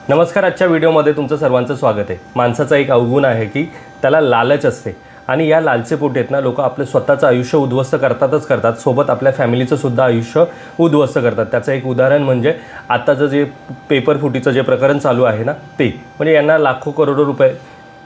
नमस्कार. आजच्या व्हिडिओमध्ये तुमचं सर्वांचं स्वागत आहे. माणसाचा एक अवगुण आहे की त्याला लालच असते आणि या लालचेपोटी आहेत ना लोक आपले स्वतःचं आयुष्य उद्ध्वस्त करतात, सोबत आपल्या फॅमिलीचं सुद्धा आयुष्य उद्ध्वस्त करतात. त्याचं एक उदाहरण म्हणजे आत्ताचं जे पेपर फुटीचं जे प्रकरण चालू आहे ना ते, म्हणजे यांना लाखो करोडो रुपये,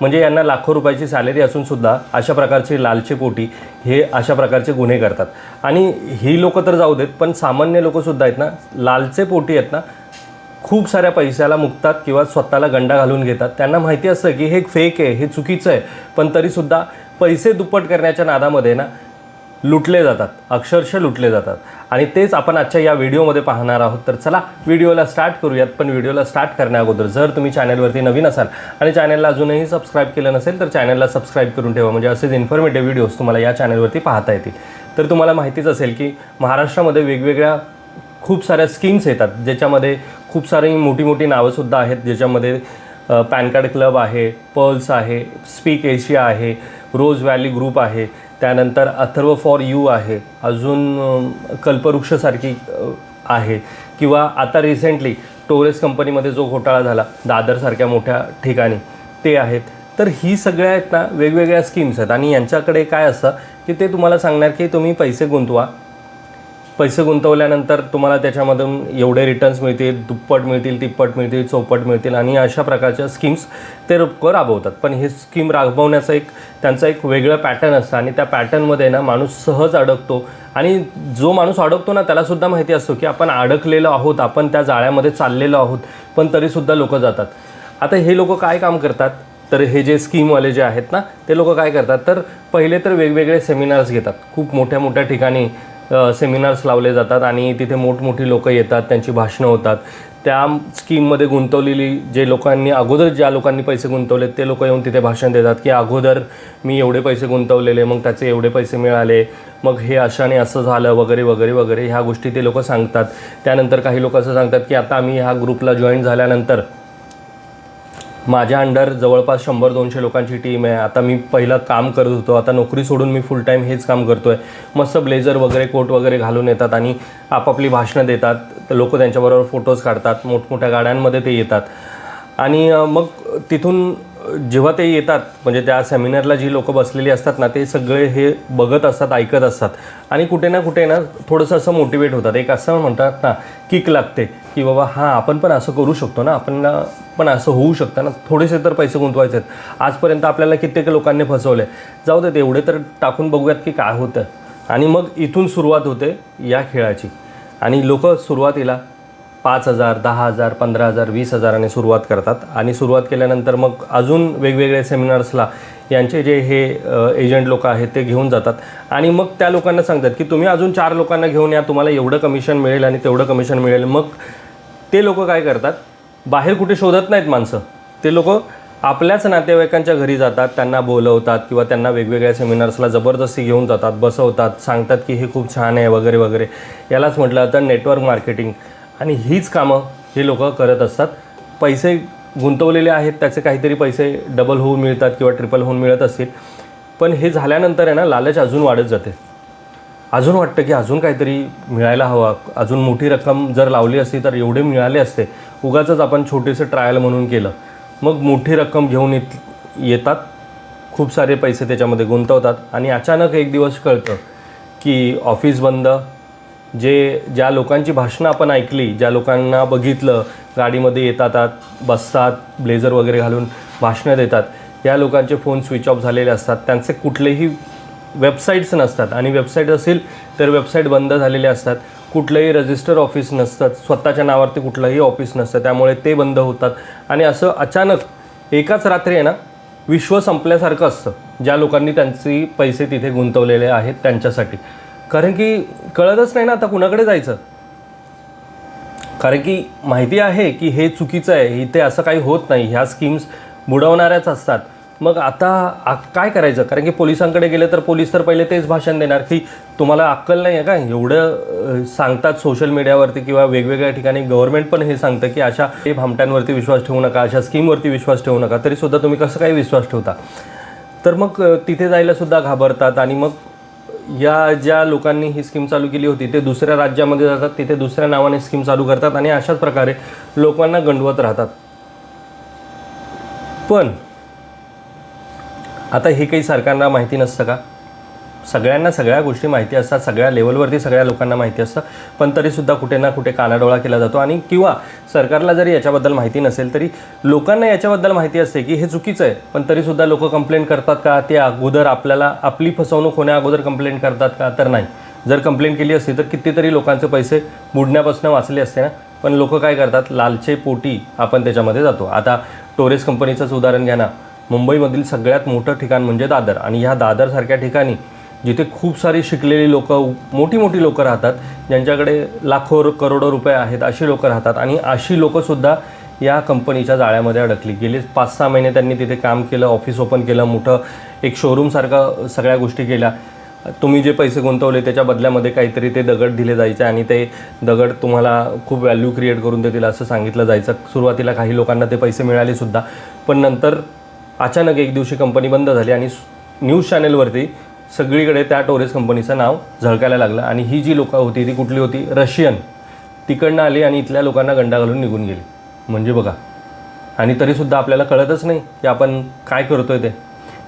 म्हणजे यांना लाखो रुपयाची सॅलरी असूनसुद्धा अशा प्रकारचे लालचेपोटी हे अशा प्रकारचे गुन्हे करतात. आणि ही लोकं तर जाऊ देत, पण सामान्य लोकंसुद्धा आहेत ना लालचेपोटी आहेत ना खूप साऱ्या पैशाला मुकतात किंवा स्वतःला गंडा घालून घेतात. त्यांना माहिती असतं की हे फेक आहे, हे चुकीचं आहे, पण तरीसुद्धा पैसे दुप्पट करण्याच्या नादामध्ये ना लुटले जातात, अक्षरशः लुटले जातात. आणि तेच आपण आजच्या या व्हिडिओमध्ये पाहणार आहोत. तर चला व्हिडिओला स्टार्ट करूयात. पण व्हिडिओला स्टार्ट करण्याअगोदर जर तुम्ही चॅनलवरती नवीन असाल आणि चॅनलला अजूनही सबस्क्राईब केलं नसेल तर चॅनलला सबस्क्राईब करून ठेवा, म्हणजे असेच इन्फॉर्मेटिव्ह व्हिडिओज तुम्हाला या चॅनलवरती पाहता येतील. तर तुम्हाला माहितीच असेल की महाराष्ट्रामध्ये वेगवेगळ्या खूप साऱ्या स्कीम्स येतात, ज्याच्यामध्ये खूप सारी मोठी मोठी नावंसुद्धा आहेत, ज्याच्यामध्ये पॅन कार्ड क्लब आहे, पर्ल्स आहे, स्पीक एशिया आहे, रोज व्हॅली ग्रुप आहे, त्यानंतर अथर्व फॉर यू आहे, अजून कल्पवृक्षसारखी आहे, किंवा आता रिसेंटली टोरेस कंपनीमध्ये जो घोटाळा झाला दादरसारख्या मोठ्या ठिकाणी ते आहेत. तर ही सगळ्या आहेत ना वेगवेगळ्या स्कीम्स आहेत आणि यांच्याकडे काय असतं की ते तुम्हाला सांगणार की तुम्ही पैसे गुंतवा, पैसे गुंतवल्यानंतर तुम्हाला त्याच्यामधून एवढे रिटर्न्स मिळतील, दुप्पट मिळतील, तिप्पट मिळतील, चौपट मिळतील, आणि अशा प्रकारच्या स्कीम्स ते राबवतात. पण हे स्कीम राबवण्याचं त्यांचं एक वेगळं पॅटर्न असतं आणि त्या पॅटर्नमध्ये ना माणूस सहज अडकतो. आणि जो माणूस अडकतो ना त्यालासुद्धा माहिती असतो की आपण अडकलेलो आहोत, आपण त्या जाळ्यामध्ये चाललेलो आहोत, पण तरीसुद्धा लोक जातात. आता हे लोक काय काम करतात, तर हे जे स्कीमवाले जे आहेत ना ते लोक काय करतात, तर पहिले तर वेगवेगळे सेमिनार्स घेतात. खूप मोठ्या मोठ्या ठिकाणी सेमिनार्स लावले जातात आणि तिथे मोठमोठी लोकं येतात, त्यांची भाषणं होतात. त्या स्कीममध्ये गुंतवलेली ज्या लोकांनी पैसे गुंतवले ते लोक येऊन तिथे भाषण देतात की अगोदर मी एवढे पैसे गुंतवलेले, मग त्याचे एवढे पैसे मिळाले, मग हे अशाने असं झालं वगैरे वगैरे वगैरे ह्या गोष्टी ते लोक सांगतात. त्यानंतर काही लोक असं सांगतात की आता आम्ही ह्या ग्रुपला जॉईन झाल्यानंतर माझ्या अंडर जवळपास 100-200 लोकांची टीम आहे. आता मी पहिलं काम करत होतो, आता नोकरी सोडून मी फुल टाईम हेच काम करतो आहे. मस्त ब्लेझर वगैरे, कोट वगैरे घालून येतात आणि आपापली भाषणं देतात. तर लोक त्यांच्याबरोबर फोटोज काढतात, मोठमोठ्या गाड्यांमध्ये ते येतात. आणि मग तिथून जेव्हा ते येतात, म्हणजे त्या सेमिनारला जी लोकं बसलेली असतात ना ते सगळे हे बघत असतात, ऐकत असतात आणि कुठे ना थोडंसं असं मोटिवेट होतात. एक असं म्हणतात ना किक लागते की बाबा हां आपण पण असं करू शकतो ना, आपण पण असं होऊ शकतं ना, थोडेसे तर पैसे गुंतवायचे आहेत. आजपर्यंत आपल्याला कित्येक लोकांनी फसवले, जाऊ दे तेवढे तर टाकून बघूयात की काय होतं. आणि मग इथून सुरुवात होते या खेळाची. आणि लोक सुरुवातीला 5,000, 10,000, 15,000, 20,000 सुरुवात करतात. आणि सुरुवात केल्यानंतर मग अजून वेगवेगळे सेमिनार्सला यांचे जे हे एजंट लोक आहेत ते घेऊन जातात आणि मग त्या लोकांना सांगतात की तुम्ही अजून 4 लोकांना घेऊन या, तुम्हाला एवढं कमिशन मिळेल आणि तेवढं कमिशन मिळेल. मग ते लोक काय करतात, बाहेर कुठे शोधत नाहीत माणसं, ते लोक आपल्याच नातेवाईकांच्या घरी जातात, त्यांना बोलवतात किंवा त्यांना वेगवेगळ्या सेमिनार्सला जबरदस्ती घेऊन जातात, बसवतात, सांगतात की हे खूप छान आहे वगैरे वगैरे. यालाच म्हटलं जातं नेटवर्क मार्केटिंग. आणि हीच कामं हे लोक करत असतात. पैसे गुंतवलेले आहेत त्याचे काहीतरी पैसे डबल होऊन मिळतात किंवा ट्रिपल होऊन मिळत असतील. पण हे झाल्यानंतर आहे ना लालच अजून वाढत जाते. अजून वाटतं की अजून काहीतरी मिळायला हवा, अजून मोठी रक्कम जर लावली असती तर एवढे मिळाले असते. उगाचच आपण छोटेसे ट्रायल म्हणून केलं. मग मोठी रक्कम घेऊन येतात, खूप सारे पैसे त्याच्यामध्ये गुंतवतात आणि अचानक एक दिवस कळतं की ऑफिस बंद. ज्या लोकांची भाषणं आपण ऐकली, ज्या लोकांना बघितलं गाडीमध्ये येतात, बसतात, ब्लेझर वगैरे घालून भाषणं देतात, या लोकांचे फोन स्विच ऑफ झालेले असतात. त्यांचे कुठलेही वेबसाईट्स नसतात आणि वेबसाईट असेल तर वेबसाईट बंद झालेले असतात. कुठलंही रजिस्टर ऑफिस नसतात, स्वतःच्या नावावरती कुठलंही ऑफिस नसतं, त्यामुळे ते बंद होतात. आणि असं अचानक एकाच रात्री आहे ना विश्व संपल्यासारखं असतं ज्या लोकांनी त्यांचे पैसे तिथे गुंतवलेले आहेत त्यांच्यासाठी. कारण की कळतच नाही ना आता कुणाकडे जायचं, कारण की माहिती आहे की हे चुकीचं आहे, इथे असं काही होत नाही, ह्या स्कीम्स बुडवणाऱ्याच असतात. मग आता काय करायचं, कारण की पोलिसांकडे गेले तर पोलीस तर पहिले तेच भाषण देणार की तुम्हाला अक्कल नाही आहे का, एवढं सांगतात सोशल मीडियावरती किंवा वेगवेगळ्या ठिकाणी. गव्हर्नमेंट पण हे सांगतं की अशा भामट्यांवरती विश्वास ठेवू नका, अशा स्कीमवरती विश्वास ठेवू नका, तरीसुद्धा तुम्ही कसं काही विश्वास ठेवता. तर मग तिथे जायलासुद्धा घाबरतात. आणि मग या ज्या लोकांनी ही स्कीम चालू केली होती ते दुसऱ्या राज्यामध्ये जातात, तिथे दुसऱ्या नावाने स्कीम चालू करतात आणि अशाच प्रकारे लोकांना गंडवत राहतात. पण आता हे काही सरकारला माहिती नसतं का? सगळ्यांना सगळ्या गोष्टी माहिती असतात, सगळ्या लेवलवरती सगळ्या लोकांना माहिती असतं, पण तरीसुद्धा कुठे ना कुठे कानाडोळा केला जातो. आणि किंवा सरकारला जरी याच्याबद्दल माहिती नसेल तरी लोकांना याच्याबद्दल माहिती असते की हे चुकीचं आहे, पण तरीसुद्धा लोक कंप्लेंट करतात का? ते अगोदर आपली फसवणूक होण्या अगोदर कंप्लेंट करतात का? तर नाही. जर कंप्लेंट केली असती तर कितीतरी लोकांचे पैसे बुडण्यापासून वाचले असते ना. पण लोक काय करतात, लालचे पोटी आपण त्याच्यामध्ये जातो. आता टोरेस कंपनीचंच उदाहरण घ्या ना. मुंबईमधील सगळ्यात मोठं ठिकाण म्हणजे दादर, आणि ह्या दादरसारख्या ठिकाणी जिथे खूप सारी शिकलेली लोक, मोठी मोठी लोकं राहतात, ज्यांच्याकडे लाखो करोडो रुपये आहेत, अशी लोकं राहतात. आणि अशी लोकंसुद्धा या कंपनीच्या जाळ्यामध्ये अडकली. गेले 5-6 महिने त्यांनी तिथे काम केलं, ऑफिस ओपन केलं, मोठं एक शोरूमसारखं सगळ्या गोष्टी केल्या. तुम्ही जे पैसे गुंतवले त्याच्या बदल्यामध्ये काहीतरी ते दगड दिले जायचे आणि ते दगड तुम्हाला खूप व्हॅल्यू क्रिएट करून देतील असं सांगितलं जायचं. सुरुवातीला काही लोकांना ते पैसे मिळालेसुद्धा, पण नंतर अचानक एक दिवशी कंपनी बंद झाली आणि न्यूज चॅनेलवरती सगळीकडे त्या टोरेस कंपनीचं नाव झळकायला लागलं. आणि ही जी लोकं होती ती कुठली होती? रशियन. तिकडनं आली आणि इथल्या लोकांना गंडा घालून निघून गेली. म्हणजे बघा. आणि तरीसुद्धा आपल्याला कळतच नाही की आपण काय करतोय ते.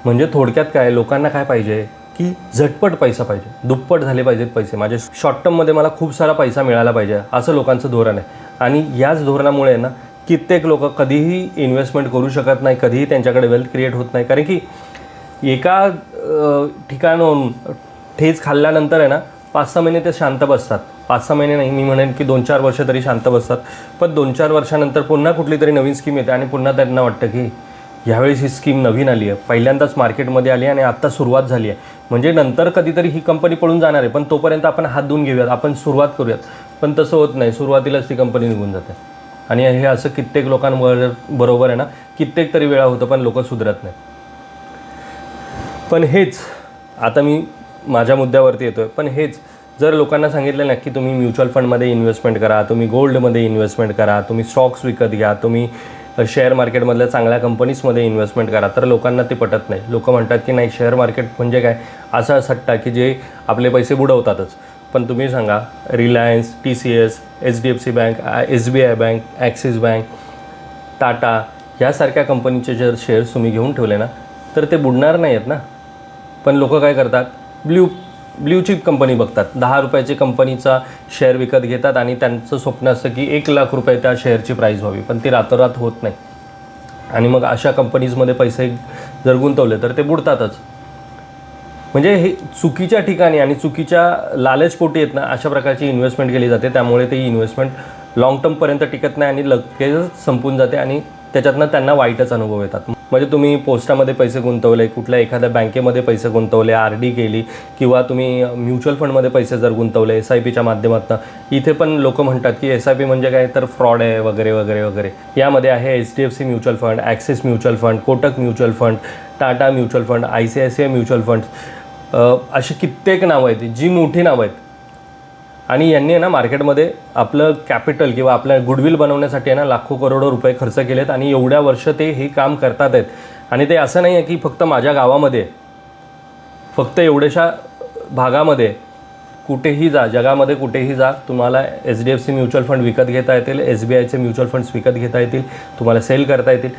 म्हणजे थोडक्यात काय, लोकांना काय पाहिजे की झटपट पैसा पाहिजे, दुप्पट झाले पाहिजेत पैसे, माझे शॉर्ट टर्ममध्ये मला खूप सारा पैसा मिळाला पाहिजे, असं लोकांचं धोरण आहे. आणि याच धोरणामुळे ना कित्येक लोक कधीही इन्व्हेस्टमेंट करू शकत नाही, कधीही त्यांच्याकडे वेल्थ क्रिएट होत नाही. कारण की एका ठिकाणाहून ठेच खाल्ल्यानंतर आहे ना 5-6 महिने ते शांत बसतात. 5-6 महिने नाही, मी म्हणेन की 2-4 वर्ष तरी शांत बसतात. पण 2-4 वर्षानंतर पुन्हा कुठली तरी नवीन स्कीम येते आणि पुन्हा त्यांना वाटतं की ह्यावेळेस ही स्कीम नवीन आली आहे, पहिल्यांदाच मार्केटमध्ये आली आणि आत्ता सुरुवात झाली आहे, म्हणजे नंतर कधीतरी ही कंपनी पळून जाणार आहे, पण तोपर्यंत आपण हात धुवून घेऊयात, आपण सुरुवात करूयात. पण तसं होत नाही, सुरुवातीलाच ती कंपनी निघून जाते. आणि हे असं कित्येक लोकांबरोबर आहे ना, कित्येक तरी वेळा होतं, पण लोक सुधरत नाही. पण हेच आता मी माझ्या मुद्द्यावरती येतो आहे. पण हेच जर लोकांना सांगितलं ना की तुम्ही म्युच्युअल फंडमध्ये इन्व्हेस्टमेंट करा, तुम्ही गोल्डमध्ये इन्व्हेस्टमेंट करा, तुम्ही स्टॉक्स विकत घ्या, तुम्ही शेअर मार्केटमधल्या चांगल्या कंपनीजमध्ये इन्व्हेस्टमेंट करा, तर लोकांना ते पटत नाही. लोक म्हणतात की नाही, शेअर मार्केट म्हणजे काय, असा सट्टा की जे आपले पैसे बुडवतातच. पण तुम्ही सांगा, Reliance, TCS, HDFC bank, SBI bank, axis bank, Tata ह्यासारख्या कंपनीचे जर शेअर्स तुम्ही घेऊन ठेवले ना तर ते बुडणार नाही आहेत ना. पण लोक काय करतात, ब्ल्यू चिप कंपनी बघतात, 10 रुपयाची कंपनीचा शेअर विकत घेतात आणि त्यांचं स्वप्न असतं की 1 लाख रुपये त्या शेअरची प्राईस व्हावी, पण ती रातोरात होत नाही. आणि मग अशा कंपनीजमध्ये पैसे जर गुंतवले तर ते बुडतातच. म्हणजे हे चुकीच्या ठिकाणी आणि चुकीच्या लालचपोटी आहेत ना, अशा प्रकारची इन्व्हेस्टमेंट केली जाते. त्यामुळे ती इन्व्हेस्टमेंट लाँग टर्मपर्यंत टिकत नाही आणि लगेचच संपून जाते आणि त्याच्यातनं त्यांना वाईटच अनुभव येतात. म्हणजे तुम्ही पोस्टामध्ये पैसे गुंतवले, कुठल्या एखाद्या बँकेमध्ये पैसे गुंतवले, RD केली, किंवा तुम्ही म्युच्युअल फंडमध्ये पैसे जर गुंतवले SIPच्या माध्यमातून, इथे पण लोक म्हणतात की SIP म्हणजे काय, तर फ्रॉड आहे वगैरे वगैरे वगैरे. यामध्ये आहे HDFC mutual fund, axis mutual fund, Kotak mutual fund, Tata mutual fund, ICICI mutual fund, अशी कित्येक नावं आहेत जी मोठी नावं आहेत. आणि यांनी आहे ना मार्केटमध्ये आपलं कॅपिटल किंवा आपलं गुडविल बनवण्यासाठी आहे ना लाखो करोडो रुपये खर्च केलेत आणि एवढ्या वर्ष ते हे काम करतात आहेत. आणि ते असं नाही आहे की फक्त माझ्या गावामध्ये, फक्त एवढ्याशा भागामध्ये, कुठेही जा, जगामध्ये कुठेही जा, तुम्हाला HDFC म्युच्युअल फंड विकत घेता येतील, SBIचे म्युच्युअल फंड्स विकत घेता येतील, तुम्हाला सेल करता येतील.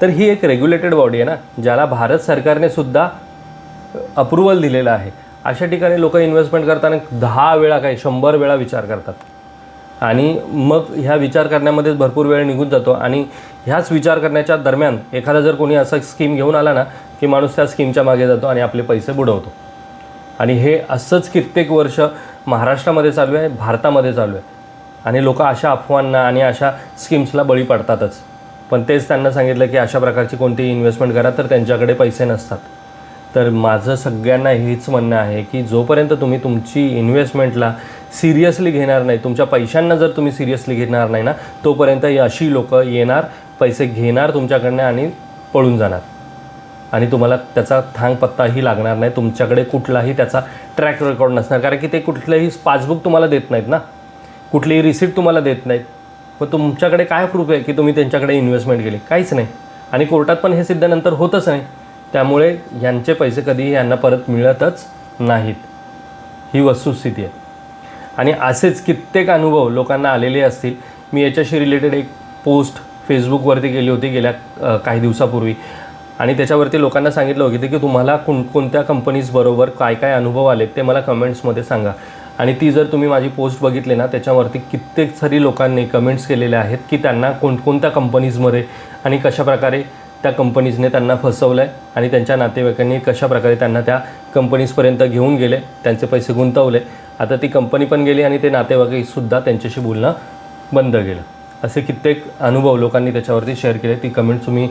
तर ही एक रेग्युलेटेड बॉडी आहे ना, ज्याला भारत सरकारने सुद्धा अप्रुव्हल दिलेलं आहे. अशा ठिकाणी लोक इन्व्हेस्टमेंट करताना 10 वेळा काय 100 वेळा विचार करतात. आणि मग ह्या विचार करण्यामध्येच भरपूर वेळ निघून जातो. आणि ह्याच विचार करण्याच्या दरम्यान एखादा जर कोणी असा स्कीम घेऊन आला ना की माणूस त्या स्कीमच्या मागे जातो आणि आपले पैसे बुडवतो. आणि हे असंच कित्येक वर्ष महाराष्ट्रामध्ये चालू आहे, भारतामध्ये चालू आहे. आणि लोक अशा अफवांना आणि अशा स्कीम्सला बळी पडतातच. पण तेच त्यांना सांगितलं की अशा प्रकारची कोणतीही इन्व्हेस्टमेंट करा तर त्यांच्याकडे पैसे नसतात. तर माझं सगळ्यांना हेच म्हणणं आहे की जोपर्यंत तुम्ही तुमची इन्व्हेस्टमेंटला सिरियसली घेणार नाही, तुमच्या पैशांना जर तुम्ही सिरियसली घेणार नाही ना, तोपर्यंत अशी लोक येणार, पैसे घेणार तुमच्याकडनं आणि पळून जाणार. आणि तुम्हाला त्याचा थांगपत्ताही लागणार नाही, तुमच्याकडे कुठलाही त्याचा ट्रॅक रेकॉर्ड नसणार. कारण की ते कुठलंही पासबुक तुम्हाला देत नाहीत ना, कुठलीही रिसिप्ट तुम्हाला देत नाहीत. मग तुमच्याकडे काय प्रूफ आहे की तुम्ही त्यांच्याकडे इन्व्हेस्टमेंट केली? काहीच नाही. आणि कोर्टात पण हे सिद्ध नंतर होतच नाही. त्यामुळे यांचे पैसे कधीही यांना परत मिळतच नाहीत, ही वस्तुस्थिती आहे. आणि असेच कित्येक अनुभव लोकांना आलेले असतील. मी याच्याशी रिलेटेड एक पोस्ट फेसबुकवरती केली होती गेल्या काही दिवसापूर्वी, आणि त्याच्यावरती लोकांना सांगितलं होतं की तुम्हाला कोणत्या कंपनीजबरोबर काय काय अनुभव आले ते मला कमेंट्समध्ये सांगा. आणि ती जर तुम्ही माझी पोस्ट बघितली ना, त्याच्यावरती कित्येक सारी लोकांनी कमेंट्स केलेले आहेत की त्यांना कोणत्या कंपनीजमध्ये आणि कशाप्रकारे त्या कंपनीजने त्यांना फसवलं आहे आणि त्यांच्या नातेवाईकांनी कशाप्रकारे त्यांना त्या कंपनीजपर्यंत घेऊन गेले, त्यांचे पैसे गुंतवले. आता ती कंपनी पण गेली आणि ते नातेवाईकसुद्धा त्यांच्याशी बोलणं बंद केलं. असे कित्येक अनुभव लोकांनी त्याच्यावरती शेअर केले. ती कमेंट तुम्ही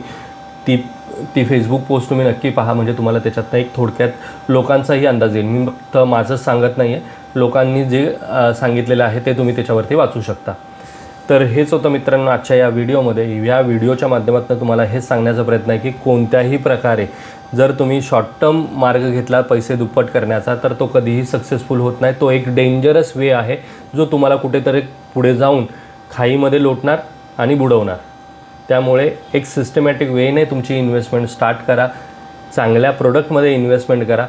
ती फेसबुक पोस्ट तुम्ही नक्की पहा, म्हणजे तुम्हाला त्याच्यातनं एक थोडक्यात लोकांचाही अंदाज येईल. मी फक्त माझंच सांगत नाही आहे, लोकांनी जे सांगितलेलं आहे ते तुम्ही त्याच्यावरती वाचू शकता. तर हेच होतं मित्रांनो आजच्या या व्हिडिओमध्ये. या व्हिडिओच्या माध्यमातून तुम्हाला हेच सांगण्याचा प्रयत्न आहे की कोणत्याही प्रकारे जर तुम्ही शॉर्ट टर्म मार्ग घेतला पैसे दुप्पट करण्याचा, तर तो कधीही सक्सेसफुल होत नाही. तो एक डेंजरस वे आहे जो तुम्हाला कुठेतरी पुढे जाऊन खाईमध्ये लोटणार आणि बुडवणार. त्यामुळे एक सिस्टमॅटिक वेने तुमची इन्व्हेस्टमेंट स्टार्ट करा, चांगल्या प्रोडक्टमध्ये इन्व्हेस्टमेंट करा,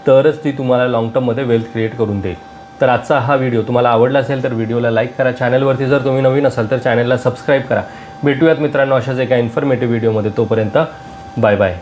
तरच ती तुम्हाला लाँग टर्ममध्ये वेल्थ क्रिएट करून देईल. तर आजचा हा व्हिडिओ तुम्हाला आवडला असेल तर व्हिडिओला लाईक करा. चॅनलवरती जर तुम्ही नवीन असाल तर चॅनलला सबस्क्राईब करा. भेटूयात मित्रांनो अशाच एका इन्फॉर्मेटिव्ह व्हिडिओमध्ये. तोपर्यंत बाय बाय.